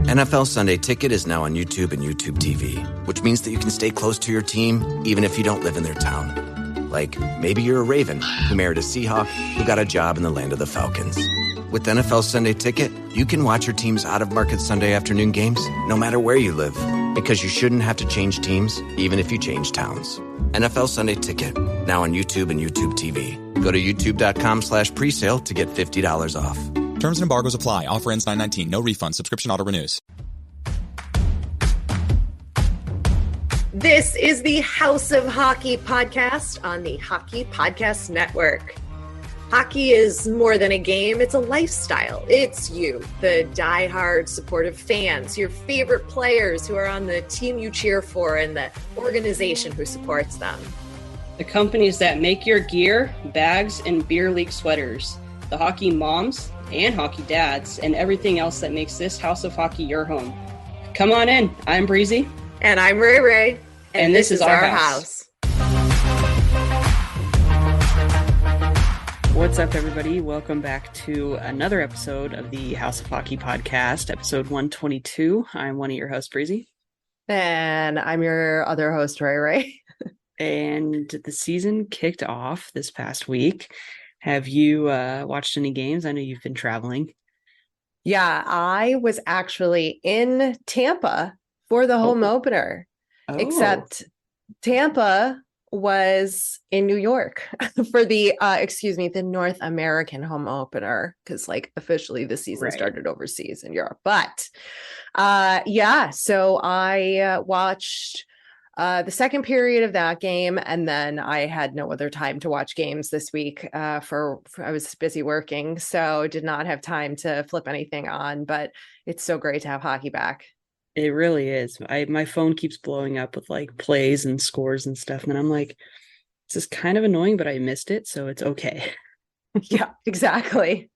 NFL Sunday Ticket is now on YouTube and YouTube TV, which means that you can stay close to your team even if you don't live in their town. Like, maybe you're a Raven who married a Seahawk who got a job in the land of the Falcons. With NFL Sunday Ticket, you can watch your team's out-of-market Sunday afternoon games no matter where you live, because you shouldn't have to change teams even if you change towns. NFL Sunday Ticket, now on YouTube and YouTube TV. Go to youtube.com/presale to get $50 off. Terms and embargoes apply. Offer ends 9/19. No refund. Subscription auto renews. This is the House of Hockey podcast on the Hockey Podcast Network. Hockey is more than a game. It's a lifestyle. It's you, the diehard supportive fans, your favorite players who are on the team you cheer for, and the organization who supports them. The companies that make your gear, bags, and beer league sweaters. The hockey moms and hockey dads, and everything else that makes this House of Hockey your home. Come on in. I'm Breezy. And I'm Rae. And this is our house. What's up, everybody? Welcome back to another episode of the House of Hockey podcast, episode 122. I'm one of your hosts, Breezy. And I'm your other host, Rae. And the season kicked off this past week. Have you watched any games? I know you've been traveling. Yeah, I was actually in Tampa for the home opener, except Tampa was in New York for the the North American home opener, because officially the season started overseas in Europe. But so I watched the second period of that game, and then I had no other time to watch games this week. I was busy working, so did not have time to flip anything on. But it's so great to have hockey back. It really is. My phone keeps blowing up with plays and scores and stuff, and I'm like, this is kind of annoying, but I missed it, so it's okay. Yeah, exactly.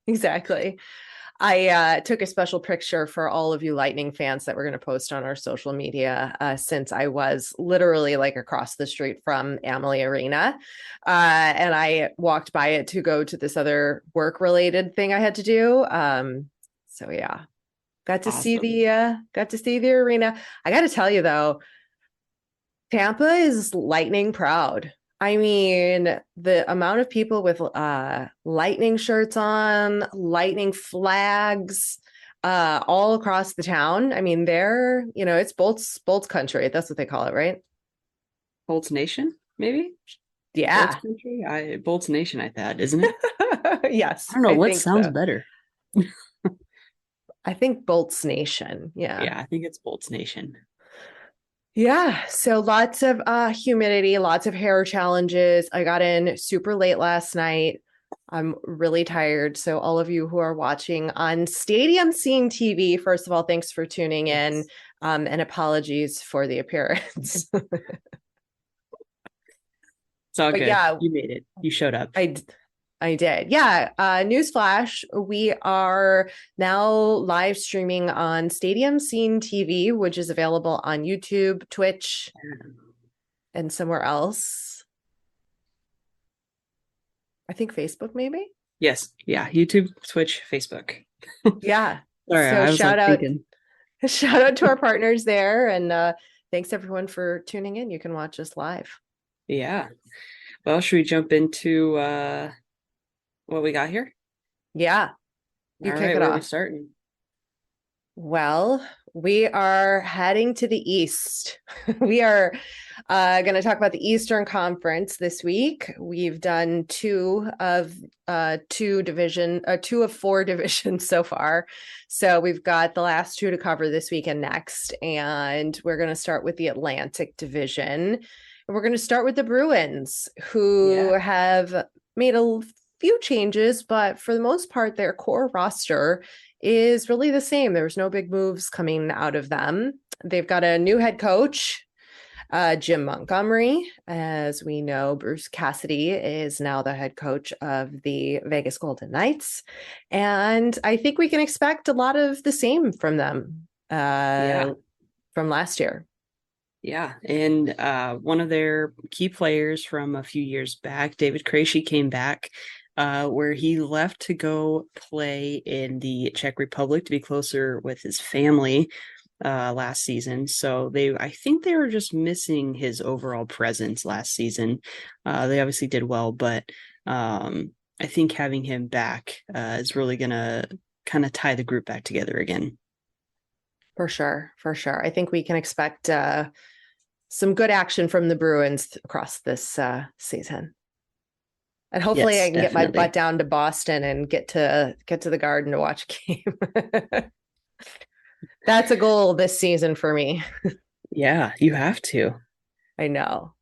I took a special picture for all of you Lightning fans that we're going to post on our social media, since I was literally across the street from Amalie Arena, and I walked by it to go to this other work-related thing I had to do. So yeah. Got to see the arena. I got to tell you though, Tampa is Lightning proud. I mean, the amount of people with Lightning shirts on, Lightning flags, all across the town. I mean, they're, it's Bolts country. That's what they call it, right? Bolts Nation, maybe? Yeah. Bolts country? Bolts Nation, I thought, isn't it? Yes. I don't know. What sounds better? I think Bolts Nation. Yeah. Yeah, I think it's Bolts Nation. Yeah. So lots of humidity, lots of hair challenges. I got in super late last night. I'm really tired. So all of you who are watching on Stadium Scene TV, first of all, thanks for tuning in, and apologies for the appearance. It's all good. Yeah, you made it. You showed up. I did. Yeah. Newsflash. We are now live streaming on Stadium Scene TV, which is available on YouTube, Twitch, and somewhere else. I think Facebook, maybe? Yes. Yeah. YouTube, Twitch, Facebook. Yeah. Sorry, so shout out to our partners there. And thanks everyone for tuning in. You can watch us live. Yeah. Well, should we jump into what we got here? Yeah. You kick it off. Where are we starting? Well, we are heading to the East. We are going to talk about the Eastern Conference this week. We've done two of four divisions so far. So we've got the last two to cover this week and next. And we're going to start with the Atlantic Division. And we're going to start with the Bruins, who have made a few changes, but for the most part, their core roster is really the same. There's no big moves coming out of them. They've got a new head coach, Jim Montgomery. As we know, Bruce Cassidy is now the head coach of the Vegas Golden Knights. And I think we can expect a lot of the same from them from last year. Yeah, and one of their key players from a few years back, David Krejci, came back where he left to go play in the Czech Republic to be closer with his family last season. So I think they were just missing his overall presence last season. They obviously did well, but I think having him back is really going to kind of tie the group back together again. For sure. I think we can expect some good action from the Bruins across this season. And hopefully Yes, I can definitely. get my butt down to Boston and get to the Garden to watch a game. That's a goal this season for me. Yeah, you have to. I know.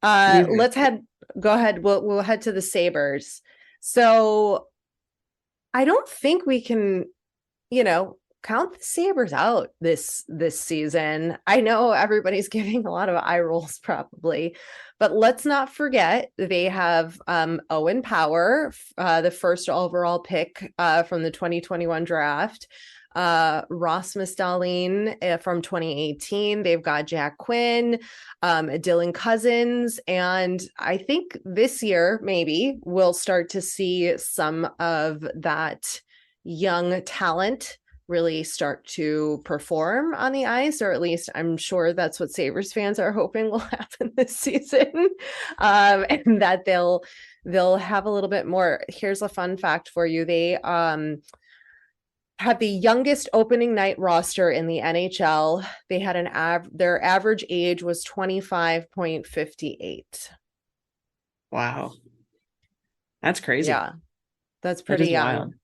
Go ahead. We'll head to the Sabres. So I don't think we can, count the Sabres out this season. I know everybody's giving a lot of eye rolls probably, but let's not forget they have Owen Power, the first overall pick from the 2021 draft. Rasmus Dahlin from 2018. They've got Jack Quinn, Dylan Cousins, and I think this year maybe we'll start to see some of that young talent really start to perform on the ice, or at least I'm sure that's what Sabres fans are hoping will happen this season, and that they'll have a little bit more. Here's a fun fact for you. They have the youngest opening night roster in the NHL. They had their average age was 25.58. Wow. That's crazy. Yeah. That's pretty young. Wild.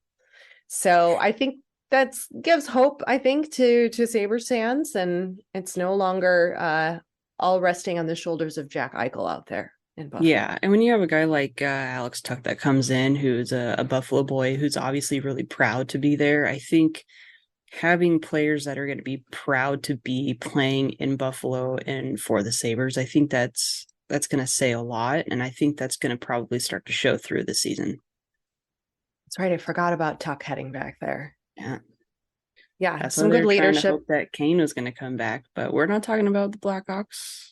So I think that gives hope, I think, to Sabres fans, and it's no longer all resting on the shoulders of Jack Eichel out there in Buffalo. Yeah, and when you have a guy like Alex Tuch that comes in, who's a Buffalo boy, who's obviously really proud to be there, I think having players that are going to be proud to be playing in Buffalo and for the Sabres, I think that's going to say a lot, and I think that's going to probably start to show through the season. That's right. I forgot about Tuch heading back there. Yeah, that's some good leadership. To hope that Kane was going to come back, but we're not talking about the Blackhawks.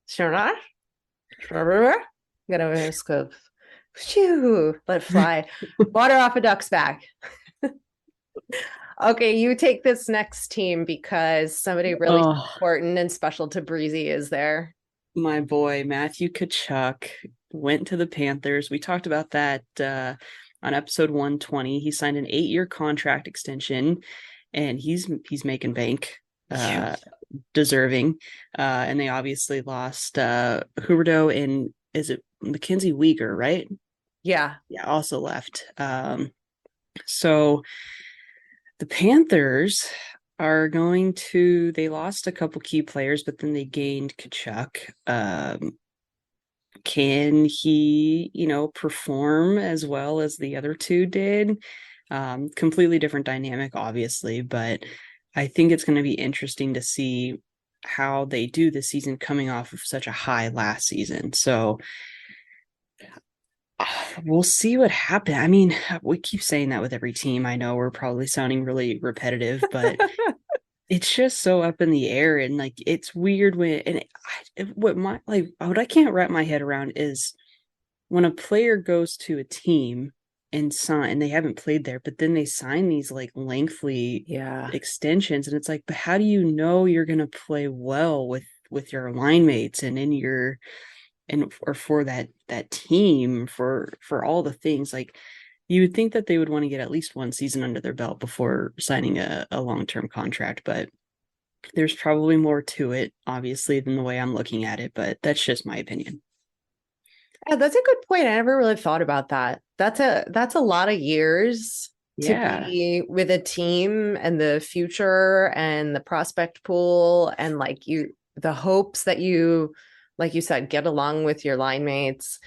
Sure not. Gonna scoop. Phew, let it fly. Water off a duck's back. Okay, you take this next team because somebody really important and special to Breezy is there. My boy Matthew Tkachuk went to the Panthers. We talked about that on episode 120. He signed an 8-year contract extension, and he's making bank, deserving. And they obviously lost Huberdeau, and is it Mackenzie Weegar, right? Yeah, also left. So the Panthers are they lost a couple key players, but then they gained Tkachuk. Can he, perform as well as the other two did? Completely different dynamic, obviously, but I think it's going to be interesting to see how they do this season coming off of such a high last season. So we'll see what happens. I mean, we keep saying that with every team. I know we're probably sounding really repetitive, but it's just so up in the air, and like it's weird what I can't wrap my head around is when a player goes to a team and they haven't played there, but then they sign these like lengthy extensions, and it's like, but how do you know you're going to play well with your line mates and or for that team for all the things? Like, you would think that they would want to get at least one season under their belt before signing a long-term contract, but there's probably more to it, obviously, than the way I'm looking at it, but that's just my opinion. Yeah, that's a good point. I never really thought about that. That's a lot of years to be with a team, and the future and the prospect pool, and the hopes that you, like you said, get along with your line mates.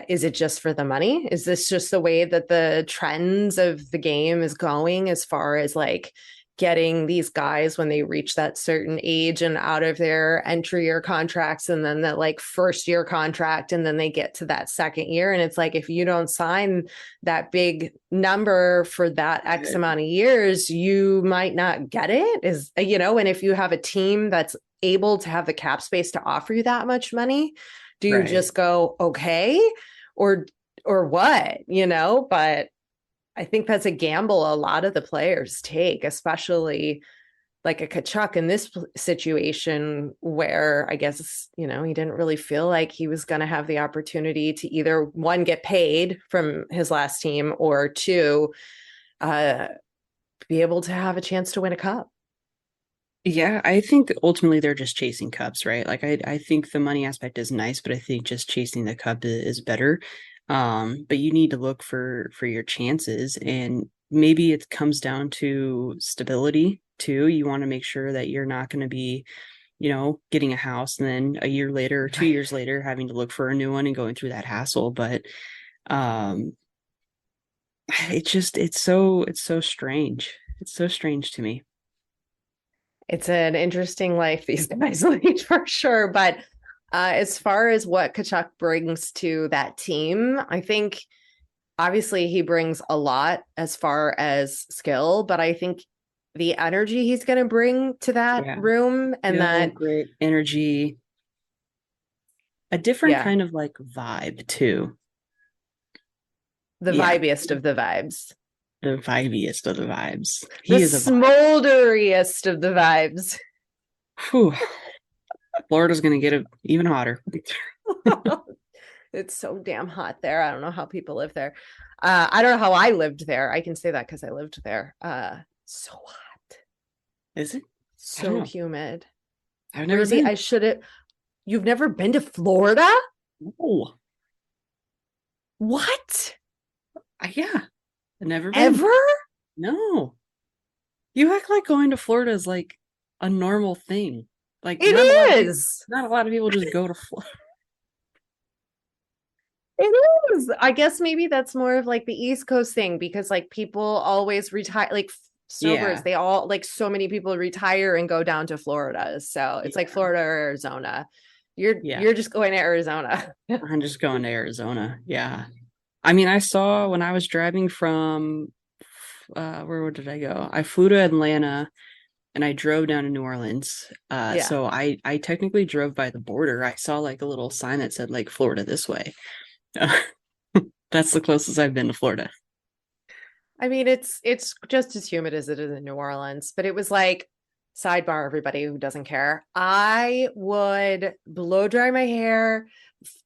Is it just for the money? Is this just the way that the trends of the game is going, as far as like getting these guys when they reach that certain age and out of their entry year contracts, and then that like first year contract, and then they get to that second year, and it's like, if you don't sign that big number for that X amount of years, you might not get it, and if you have a team that's able to have the cap space to offer you that much money, Do you just go, okay, or what, but I think that's a gamble a lot of the players take, especially like a Tkachuk in this situation where I guess, he didn't really feel like he was going to have the opportunity to either one, get paid from his last team, or two, be able to have a chance to win a cup. Yeah, I think ultimately they're just chasing cups, right? Like I think the money aspect is nice, but I think just chasing the cup is better. But you need to look for your chances, and maybe it comes down to stability too. You want to make sure that you're not going to be, getting a house and then a year later or 2 years later having to look for a new one and going through that hassle. But it's so strange. It's so strange to me. It's an interesting life these guys lead for sure. But as far as what Tkachuk brings to that team, I think obviously he brings a lot as far as skill, but I think the energy he's going to bring to that room and that great energy, a different kind of like vibe too. The vibiest of the vibes. The vibiest of the vibes. He is the smolderiest of the vibes. Whew. Florida's going to get it even hotter. It's so damn hot there. I don't know how people live there. I don't know how I lived there. I can say that because I lived there. So hot. Is it? So humid. I've never been. I should have. You've never been to Florida? No. What? Yeah. I've never been. Ever? No. You act like going to Florida is like a normal thing. Like it is. Not a lot of people just go to Florida. It is. I guess maybe that's more of like the East Coast thing, because like people always retire, like snowbirds, they all, like, so many people retire and go down to Florida. So it's like Florida or Arizona. You're just going to Arizona. I'm just going to Arizona. Yeah. I mean, I saw when I was driving from where did I go? I flew to Atlanta and I drove down to New Orleans. So I technically drove by the border. I saw like a little sign that said like Florida this way. That's the closest I've been to Florida. I mean, it's just as humid as it is in New Orleans, but it was like, sidebar, everybody who doesn't care, I would blow dry my hair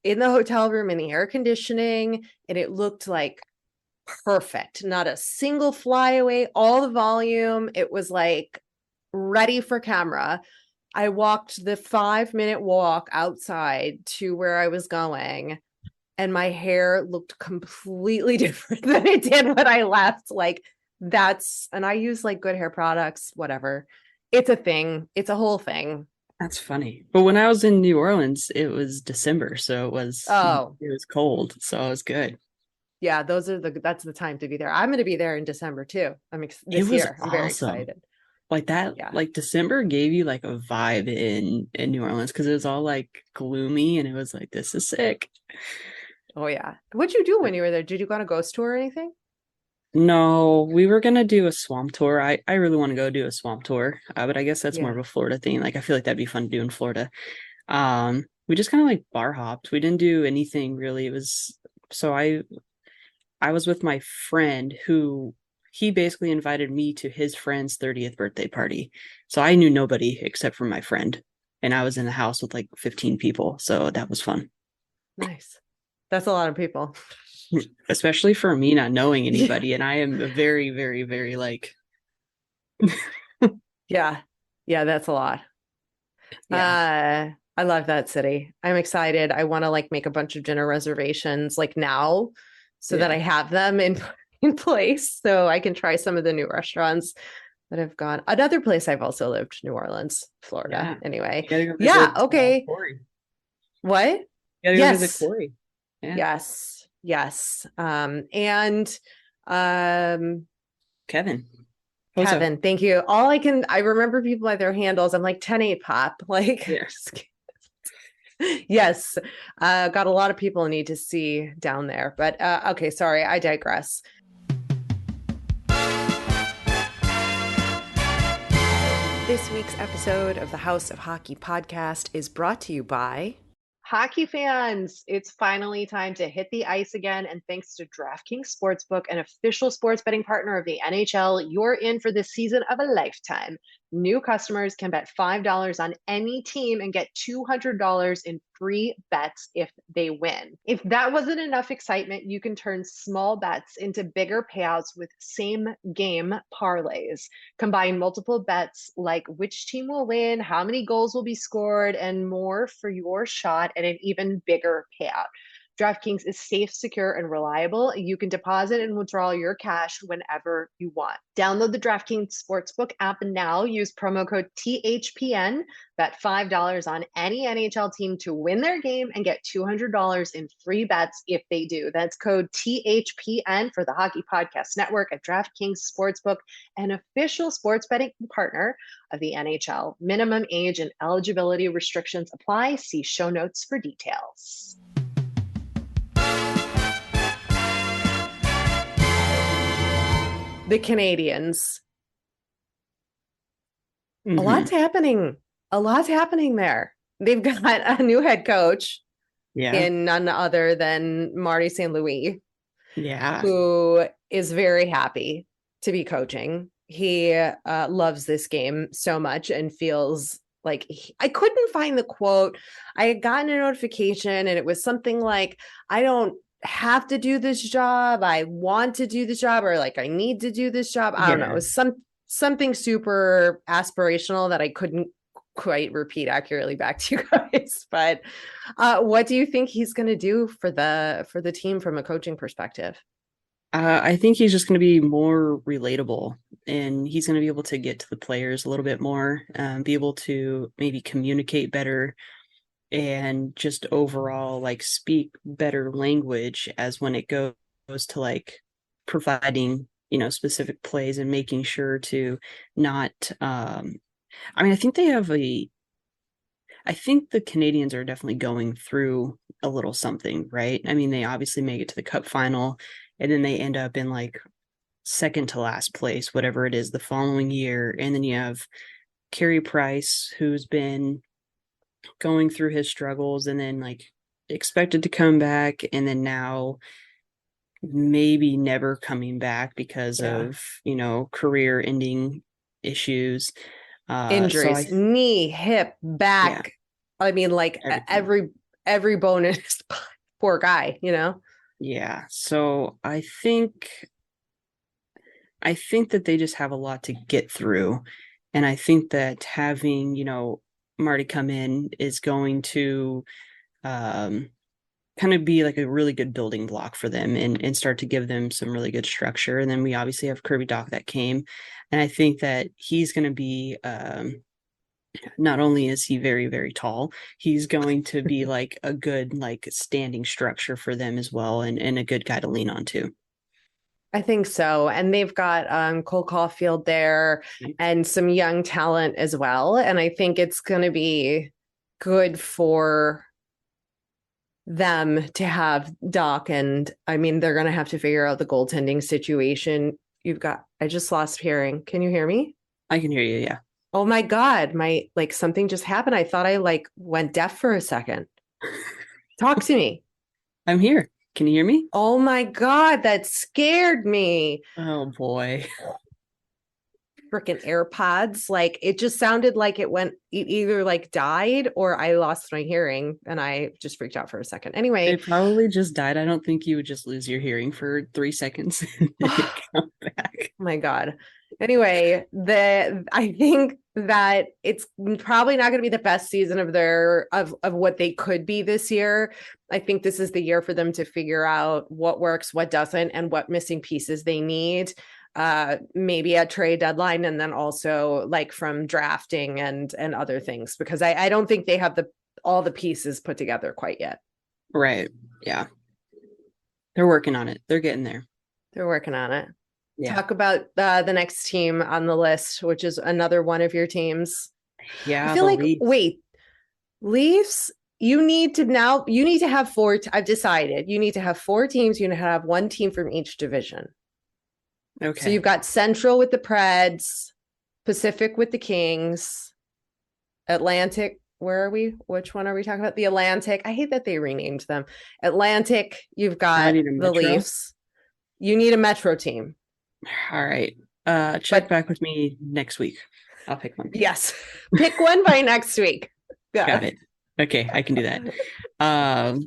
in the hotel room in the air conditioning, and it looked like perfect. Not a single flyaway, all the volume. It was like ready for camera. I walked the 5-minute walk outside to where I was going, and my hair looked completely different than it did when I left. Like and I use like good hair products, whatever. It's a thing. It's a whole thing. That's funny. But when I was in New Orleans, it was December, so it was cold, so it was good. Yeah, that's the time to be there. I'm going to be there in December too. I'm very excited. Like that, like December gave you like a vibe in New Orleans, because it was all like gloomy and it was like, this is sick. Oh yeah. What'd you do when you were there? Did you go on a ghost tour or anything? No, we were gonna do a swamp tour. I really want to go do a swamp tour, but I guess that's more of a Florida thing. Like I feel like that'd be fun to do in Florida. We just kind of like bar hopped. We didn't do anything really. It was I was with my friend who he basically invited me to his friend's 30th birthday party. So I knew nobody except for my friend, and I was in the house with like 15 people. So that was fun. Nice. That's a lot of people. Especially for me not knowing anybody, and I am a very, very, very like yeah, that's a lot. I love that city. I'm excited. I want to like make a bunch of dinner reservations like now, so that I have them in place, so I can try some of the new restaurants that I've gone. Another place I've also lived, New Orleans, Florida. Anyway, okay. What? Visit Corey. Yes. And Kevin, thank you. I remember people by their handles. I'm like 10-8 pop. Like, yes. Got a lot of people need to see down there, but okay, sorry, I digress. This week's episode of the House of Hockey podcast is brought to you by Hockey fans, it's finally time to hit the ice again. And thanks to DraftKings Sportsbook, an official sports betting partner of the NHL, you're in for the season of a lifetime. New customers can bet $5 on any team and get $200 in free bets if they win. If that wasn't enough excitement, you can turn small bets into bigger payouts with same game parlays. Combine multiple bets like which team will win, how many goals will be scored, and more for your shot at an even bigger payout. DraftKings is safe, secure, and reliable. You can deposit and withdraw your cash whenever you want. Download the DraftKings Sportsbook app now. Use promo code THPN. Bet $5 on any NHL team to win their game and get $200 in free bets if they do. That's code THPN for the Hockey Podcast Network at DraftKings Sportsbook, an official sports betting partner of the NHL. Minimum age and eligibility restrictions apply. See show notes for details. The Canadians. Mm-hmm. A lot's happening. A lot's happening there. They've got a new head coach in none other than Marty St. Louis, who is very happy to be coaching. He loves this game so much and feels like I couldn't find the quote. I had gotten a notification and it was something like, I don't have to do this job. I want to do this job, or like I need to do this job. I don't know. It was something super aspirational that I couldn't quite repeat accurately back to you guys. But what do you think he's going to do for the team from a coaching perspective? I think he's just going to be more relatable, and he's going to be able to get to the players a little bit more, be able to maybe communicate better, and just overall like speak better language as when it goes to like providing, specific plays and making sure to not, I think I think the Canadians are definitely going through a little something, right? I mean, they obviously make it to the Cup final and then they end up in like second to last place, whatever it is, the following year. And then you have Carey Price, who's been going through his struggles and then like expected to come back, and then now maybe never coming back because of, career ending issues, injuries, knee, hip, back. Yeah. I mean, like every bonus, poor guy, Yeah. So I think that they just have a lot to get through. And I think that having, Marty come in is going to kind of be like a really good building block for them and start to give them some really good structure. And then we obviously have Kirby Dach that came. And I think that he's going to be, not only is he very, very tall, he's going to be like a good, like standing structure for them as well. And a good guy to lean on too. I think so. And they've got Cole Caulfield there and some young talent as well. And I think it's going to be good for them to have Doc. And I mean, they're going to have to figure out the goaltending situation. I just lost hearing. Can you hear me? I can hear you. Yeah. Oh my God. Something just happened. I thought I went deaf for a second. Talk to me. I'm here. Can you hear me? Oh my God, that scared me. Oh boy. Freaking AirPods. It just sounded like it either died or I lost my hearing and I just freaked out for a second. Anyway. It probably just died. I don't think you would just lose your hearing for 3 seconds and come back. Oh my God. Anyway, I think that it's probably not going to be the best season of what they could be this year. I think this is the year for them to figure out what works, what doesn't, and what missing pieces they need. Maybe at trade deadline, and then also from drafting and other things, because I don't think they have all the pieces put together quite yet. Right. Yeah. They're working on it. They're getting there. They're working on it. Yeah. Talk about the next team on the list, which is another one of your teams. Yeah. I feel like, Leafs, you need to have four. I've decided you need to have 4 teams. You need to have 1 team from each division. Okay. So you've got Central with the Preds, Pacific with the Kings, Atlantic where are we? Which one are we talking about? The Atlantic. I hate that they renamed them. Atlantic, you've got need a the Metro. Leafs. You need a Metro team. All right. Check back with me next week. I'll pick one. Yes. Pick one by next week. Yeah. Got it. Okay, I can do that.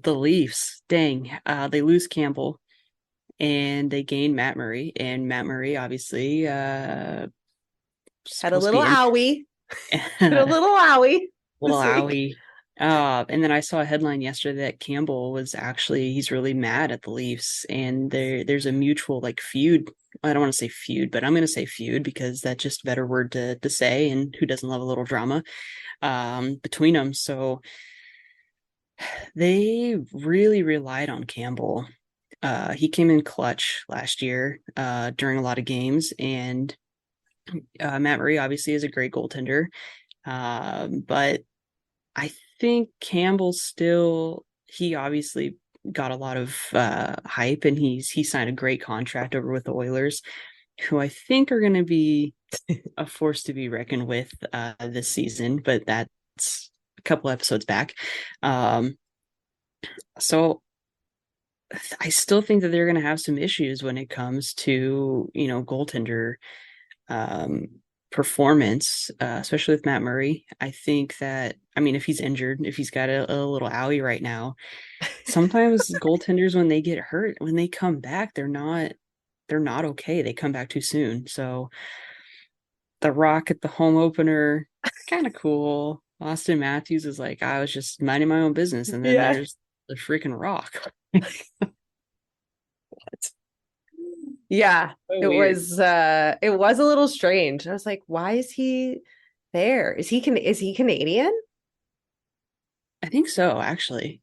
The Leafs, dang, they lose Campbell and they gain Matt Murray. And Matt Murray obviously had a little owie. Had a little owie. Little owie. And then I saw a headline yesterday that Campbell was he's really mad at the Leafs, and there's a mutual like feud. I don't want to say feud, but I'm going to say feud because that's just a better word to say. And who doesn't love a little drama between them? So they really relied on Campbell. He came in clutch last year during a lot of games, and Matt Murray obviously is a great goaltender, but I think Campbell he obviously got a lot of hype, and he signed a great contract over with the Oilers, who I think are going to be a force to be reckoned with this season, but that's a couple episodes back. So I still think that they're going to have some issues when it comes to, goaltender performance, especially with Matt Murray. I think that, if he's injured, if he's got a little owie right now, sometimes goaltenders, when they get hurt, when they come back, they're not okay. They come back too soon. So the Rock at the home opener, kind of cool. Austin Matthews is like, I was just minding my own business. And then there's the freaking Rock. What? Yeah, it was a little strange. I was like, why is he there? Is he Canadian? I think so, actually.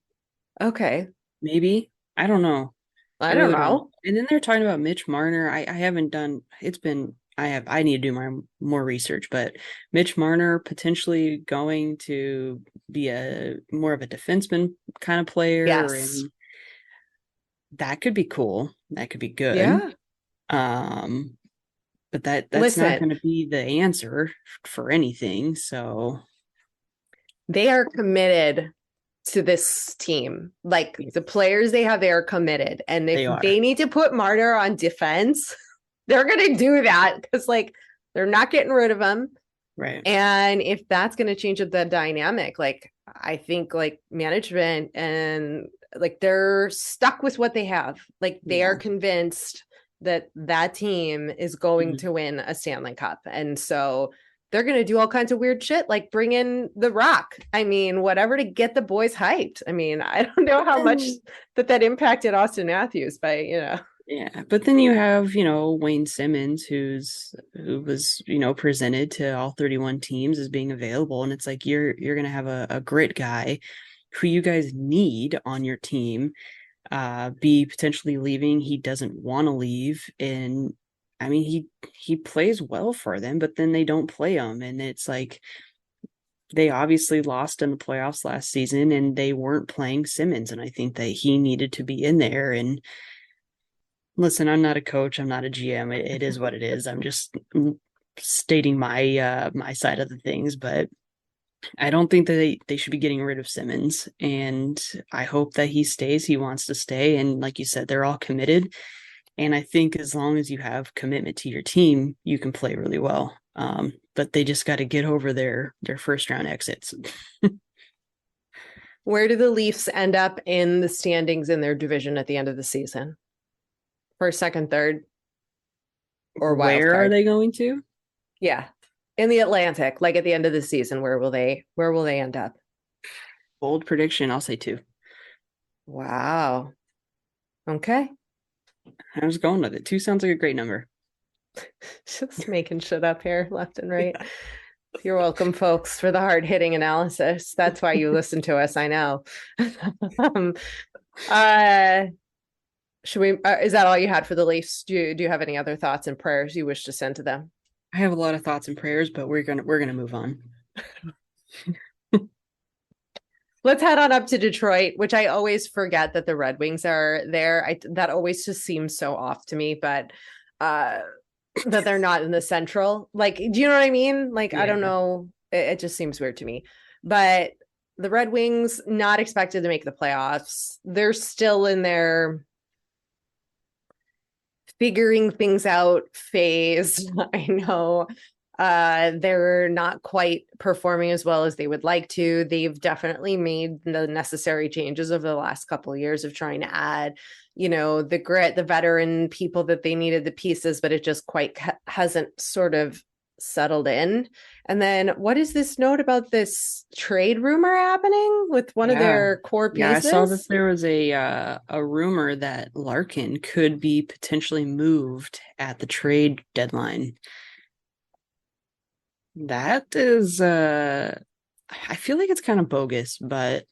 Okay. Maybe. I don't know. I don't know. And then they're talking about Mitch Marner. I haven't done, I need to do my more research, but Mitch Marner potentially going to be more of a defenseman kind of player. Yes. And that could be cool. That could be good. Yeah. But that's not going to be the answer for anything. So they are committed to this team. Like the players they have, they are committed. And if they need to put Marner on defense, they're going to do that because they're not getting rid of him. Right. And if that's going to change the dynamic, I think management and they're stuck with what they have. They are convinced that team is going to win a Stanley Cup. And so they're going to do all kinds of weird shit, like bring in the Rock. Whatever to get the boys hyped. I don't know how much that impacted Austin Matthews by, Yeah, but then you have, Wayne Simmons, who was, presented to all 31 teams as being available. And it's like, you're going to have a grit guy who you guys need on your team, be potentially leaving. He doesn't want to leave. And he plays well for them, but then they don't play him. And it's like, they obviously lost in the playoffs last season and they weren't playing Simmons. And I think that he needed to be in there. And listen, I'm not a coach. I'm not a GM. It is what it is. I'm just stating my side of the things, but I don't think that they should be getting rid of Simmons. And I hope that he stays. He wants to stay. And like you said, they're all committed. And I think as long as you have commitment to your team, you can play really well. But they just got to get over their first round exits. Where do the Leafs end up in the standings in their division at the end of the season? First, second, third, or wild where card? Are they going to? Yeah, in the Atlantic, at the end of the season, where will they end up? Bold prediction, I'll say 2. Wow. Okay. I was going with it. 2 sounds like a great number. Just making shit up here, left and right. You're welcome, folks, for the hard-hitting analysis. That's why you listen to us. I know. Should we? Is that all you had for the Leafs? Do you have any other thoughts and prayers you wish to send to them? I have a lot of thoughts and prayers, but we're gonna move on. Let's head on up to Detroit, which I always forget that the Red Wings are there. That always just seems so off to me, but that they're not in the Central. Do you know what I mean? I don't know. It just seems weird to me. But The Red Wings not expected to make the playoffs. They're still in their figuring things out phase. I know they're not quite performing as well as they would like to. They've definitely made the necessary changes over the last couple of years of trying to add, the grit, the veteran people that they needed, the pieces, but it just quite hasn't sort of settled in. And then what is this note about this trade rumor happening with one of their core pieces? Yeah, I saw that there was a rumor that Larkin could be potentially moved at the trade deadline. That is, I feel like it's kind of bogus, but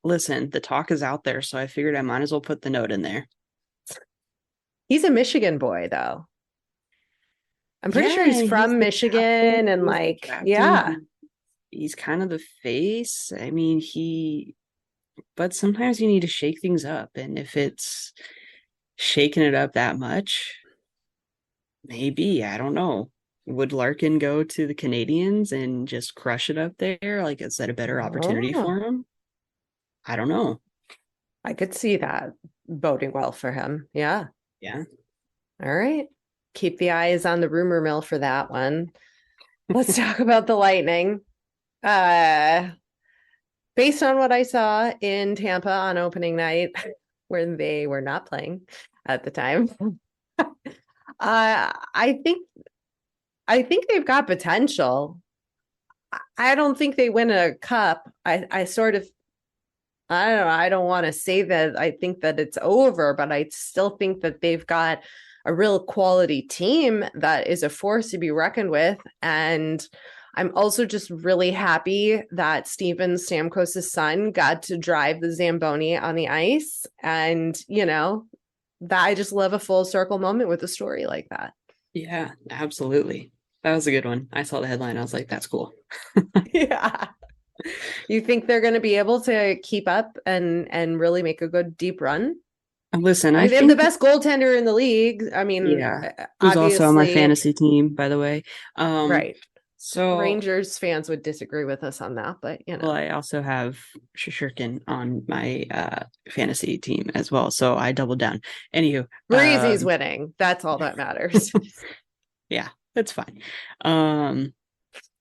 listen, the talk is out there, so I figured I might as well put the note in there. He's a Michigan boy, though. I'm pretty sure he's from Michigan and he's kind of the face. I mean, but sometimes you need to shake things up. And if it's shaking it up that much, maybe, I don't know. Would Larkin go to the Canadians and just crush it up there? Like, is that a better opportunity for him? I don't know. I could see that boding well for him. Yeah. Yeah. All right. Keep the eyes on the rumor mill for that one. Let's talk about the Lightning. Based on what I saw in Tampa on opening night, where they were not playing at the time, I think they've got potential. I don't think they win a cup. I don't know. I don't want to say that I think that it's over, but I still think that they've got a real quality team that is a force to be reckoned with. And I'm also just really happy that Steven Stamkos' son got to drive the Zamboni on the ice. And, that I just love a full circle moment with a story like that. Yeah, absolutely. That was a good one. I saw the headline. I was like, that's cool. Yeah. You think they're going to be able to keep up and really make a good deep run? Listen, I think the best goaltender in the league. I mean, who's also on my fantasy team, by the way. Right. So Rangers fans would disagree with us on that, but Well, I also have Shesterkin on my fantasy team as well, so I doubled down. Anywho, Breezy's winning. That's all that matters. Yeah, that's fine.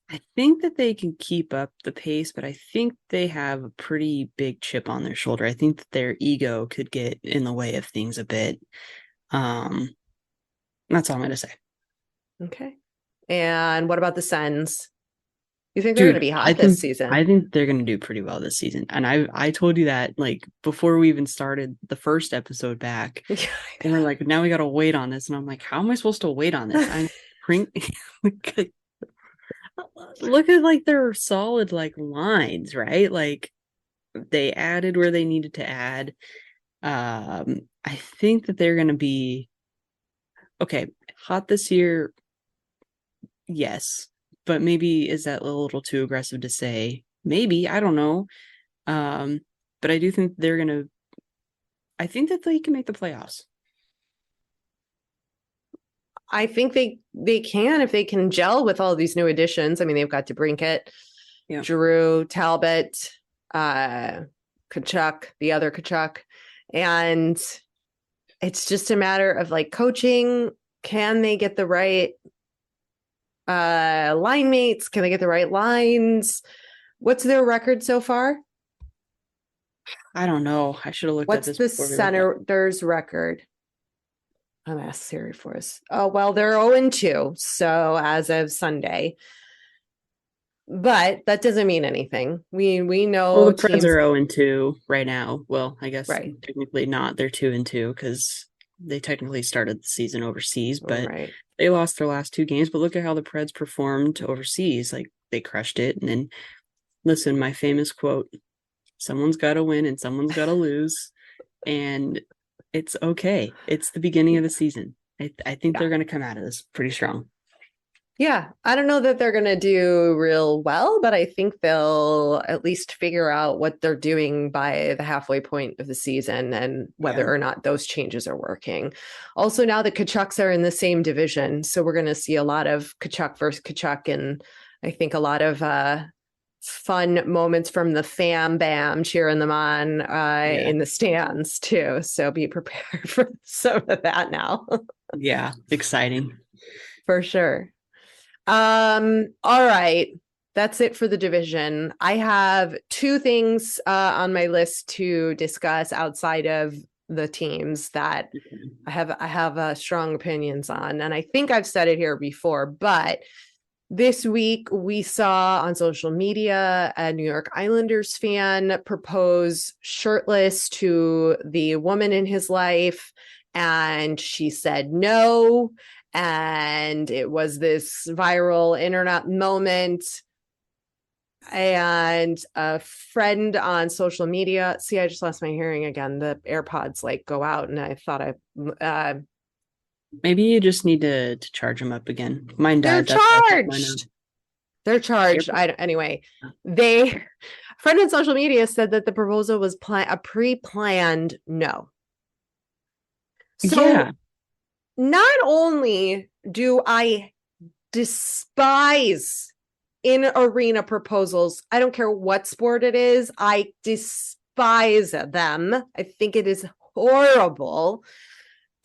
I think that they can keep up the pace, but I think they have a pretty big chip on their shoulder. I think that their ego could get in the way of things a bit. That's all I'm going to say. Okay. And what about the Sens? You think they're going to be hot this season? I think they're going to do pretty well this season. And I told you that like before we even started the first episode back. And we're like, now we got to wait on this. And I'm like, how am I supposed to wait on this? Look at like their solid like lines, right? Like they added where they needed to add. I think that they're going to be okay. Hot this year, yes, but maybe is that a little too aggressive to say? Maybe, I don't know. But I do think I think that they can make the playoffs. I think they can if they can gel with all these new additions. I mean, they've got DeBrincat, Giroux, Talbot, Tkachuk, the other Tkachuk, and it's just a matter of like coaching. Can they get the right line mates? Can they get the right lines? What's their record so far? I don't know. I should have looked at this. What's the Senators' record? I'm asked Siri for us. Oh, well, they're 0-2. So as of Sunday. But that doesn't mean anything. We know. Well, the Preds are 0-2 right now. Well, I guess technically not. They're 2-2 because they technically started the season overseas, but they lost their last two games. But look at how the Preds performed overseas. Like they crushed it. And then listen, my famous quote, someone's got to win and someone's got to lose. And it's okay. It's the beginning of the season. I think they're going to come out of this pretty strong. Yeah. I don't know that they're going to do real well, but I think they'll at least figure out what they're doing by the halfway point of the season and whether or not those changes are working. Also, now the Tkachuks are in the same division. So we're going to see a lot of Tkachuk versus Tkachuk and I think a lot of fun moments from the fam bam cheering them on in the stands too. So be prepared for some of that now. Yeah, exciting. For sure. All right. That's it for the division. I have two things on my list to discuss outside of the teams that I have strong opinions on. And I think I've said it here before, but this week we saw on social media a New York Islanders fan propose shirtless to the woman in his life, and she said no. And it was this viral internet moment. And a friend on social media, see, I just lost my hearing again. The AirPods like go out, and I thought maybe you just need to charge them up again. Mine died. They're charged. They're charged. Anyway, a friend on social media said that the proposal was a pre-planned no. So yeah. Not only do I despise in arena proposals, I don't care what sport it is, I despise them. I think it is horrible.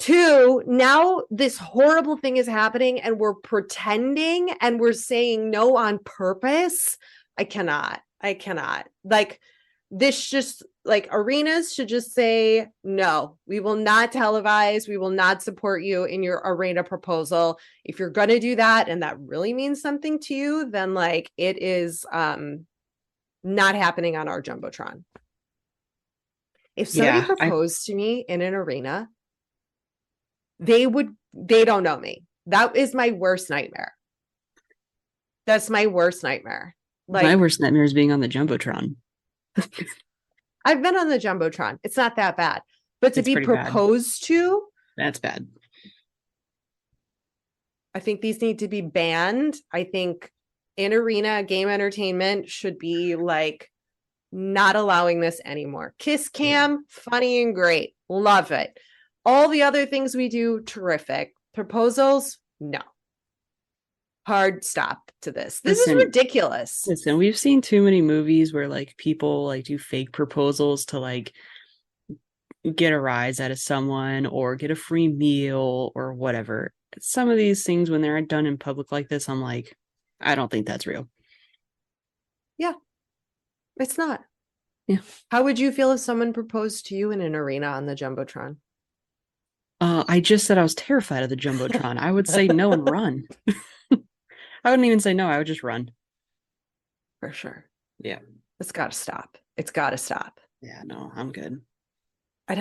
Two, now this horrible thing is happening and we're pretending and we're saying no on purpose. I cannot. Like, this just, like, arenas should just say, no, we will not televise. We will not support you in your arena proposal. If you're going to do that and that really means something to you, then like it is not happening on our Jumbotron. If somebody proposed to me in an arena, they don't know me. That is my worst nightmare. That's my worst nightmare. Like, my worst nightmare is being on the Jumbotron. I've been on the Jumbotron. It's not that bad. But to be proposed to, that's bad. I think these need to be banned. I think in arena game entertainment should be like not allowing this anymore. Kiss cam, funny and great. Love it. All the other things we do, terrific. Proposals, no. Hard stop to this. This is ridiculous. Listen, we've seen too many movies where like people like do fake proposals to like get a rise out of someone or get a free meal or whatever. Some of these things, when they're done in public like this, I'm like, I don't think that's real. Yeah, it's not. Yeah. How would you feel if someone proposed to you in an arena on the Jumbotron? I just said I was terrified of the Jumbotron. I would say no and run. I wouldn't even say no. I would just run. For sure. Yeah. It's got to stop. It's got to stop. Yeah, no, I'm good. I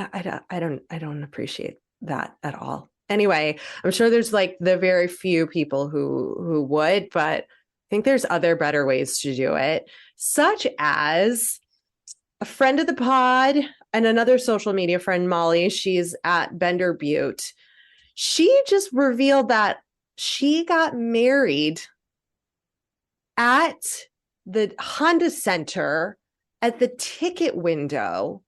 don't appreciate that at all. Anyway, I'm sure there's like the very few people who would, but I think there's other better ways to do it, such as a friend of the pod and another social media friend, Molly. She's at Bender Butte. She just revealed that she got married at the Honda Center at the ticket window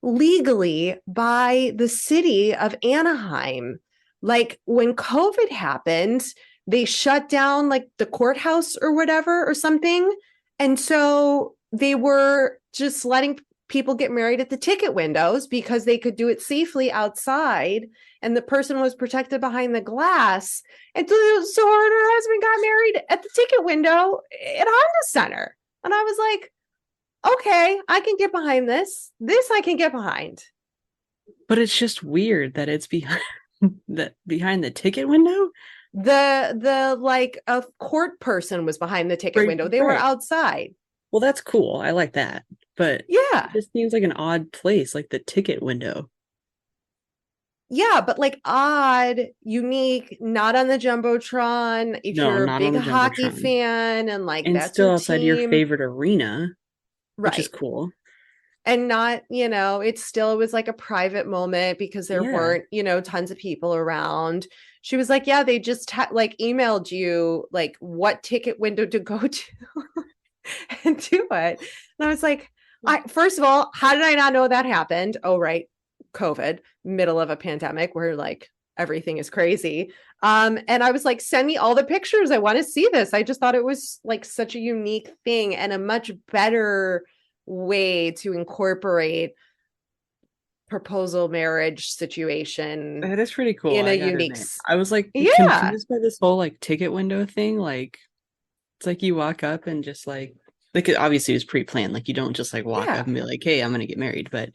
legally by the city of Anaheim. Like, when COVID happened, they shut down like the courthouse or whatever or something. And so they were just letting people get married at the ticket windows because they could do it safely outside, and the person was protected behind the glass. And so her and her husband got married at the ticket window at Honda Center. And I was like, okay, I can get behind this. This I can get behind. But it's just weird that it's behind the ticket window. The like a court person was behind the ticket window. They were outside. Well, that's cool. I like that. But yeah, it just seems like an odd place, like the ticket window. Yeah, but like odd, unique, not on the Jumbotron. If you're a big hockey fan and like and that's still your outside team, your favorite arena, right? Which is cool. And not, it was like a private moment because there weren't, tons of people around. She was like, yeah, they just emailed you like what ticket window to go to and do it. And I was like, first of all, how did I not know that happened? Oh, right. COVID, middle of a pandemic, where like everything is crazy. And I was like, send me all the pictures. I want to see this. I just thought it was like such a unique thing and a much better way to incorporate proposal marriage situation That is pretty cool. in a I gotta unique admit. I was like yeah. confused by this whole like ticket window thing. Like it's like you walk up and just like it obviously was pre-planned. Like you don't just like walk up and be like, hey, I'm gonna get married. But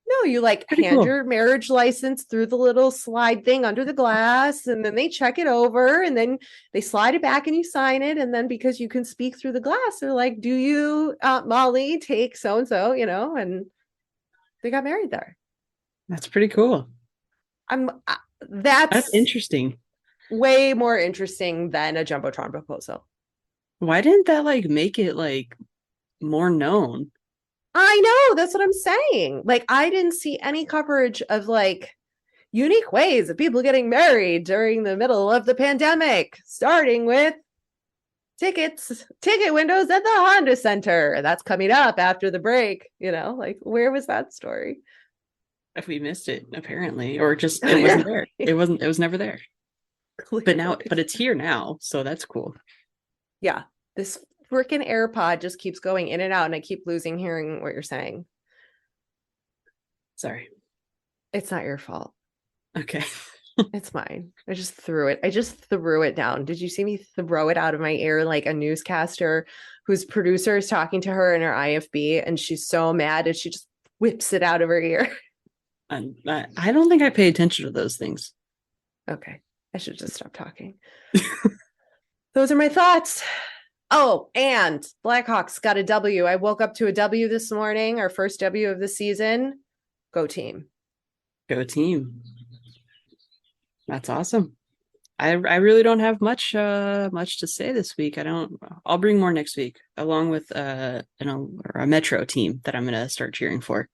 no, you like hand your marriage license through the little slide thing under the glass, and then they check it over, and then they slide it back and you sign it. And then because you can speak through the glass, they're like, do you, Molly, take so-and-so, you know, and they got married there. That's pretty cool. That's interesting. Way more interesting than a Jumbotron proposal. Why didn't that like make it like more known? I know, that's what I'm saying. Like, I didn't see any coverage of like unique ways of people getting married during the middle of the pandemic, starting with ticket windows at the Honda Center. That's coming up after the break. You know, like, where was that story? If we missed it, apparently, or just it wasn't there. It was never there. Clearly. But it's here now, so that's cool. Yeah, this freaking AirPod just keeps going in and out, and I keep losing hearing what you're saying. Sorry. It's not your fault. Okay. It's mine. I just threw it down. Did you see me throw it out of my ear like a newscaster whose producer is talking to her in her IFB, and she's so mad and she just whips it out of her ear? I don't think I pay attention to those things. Okay. I should just stop talking. Those are my thoughts. Oh, and Blackhawks got a W. I woke up to a W this morning, our first W of the season. Go team. Go team. That's awesome. I really don't have much to say this week. I'll bring more next week, along with a Metro team that I'm gonna start cheering for.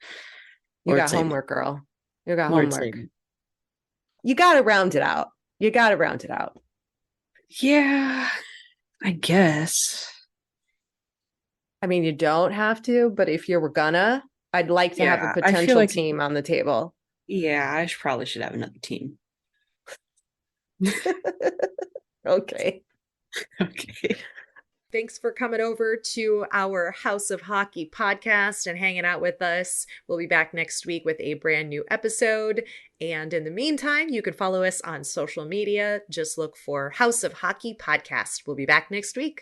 You got homework, girl. You got Lord homework. You gotta round it out. Yeah, I guess. I mean, you don't have to, but if you were gonna, I'd like to have a potential team on the table. Yeah, I probably should have another team. Okay. Okay. Thanks for coming over to our House of Hockey podcast and hanging out with us. We'll be back next week with a brand new episode. And in the meantime, you can follow us on social media. Just look for House of Hockey podcast. We'll be back next week.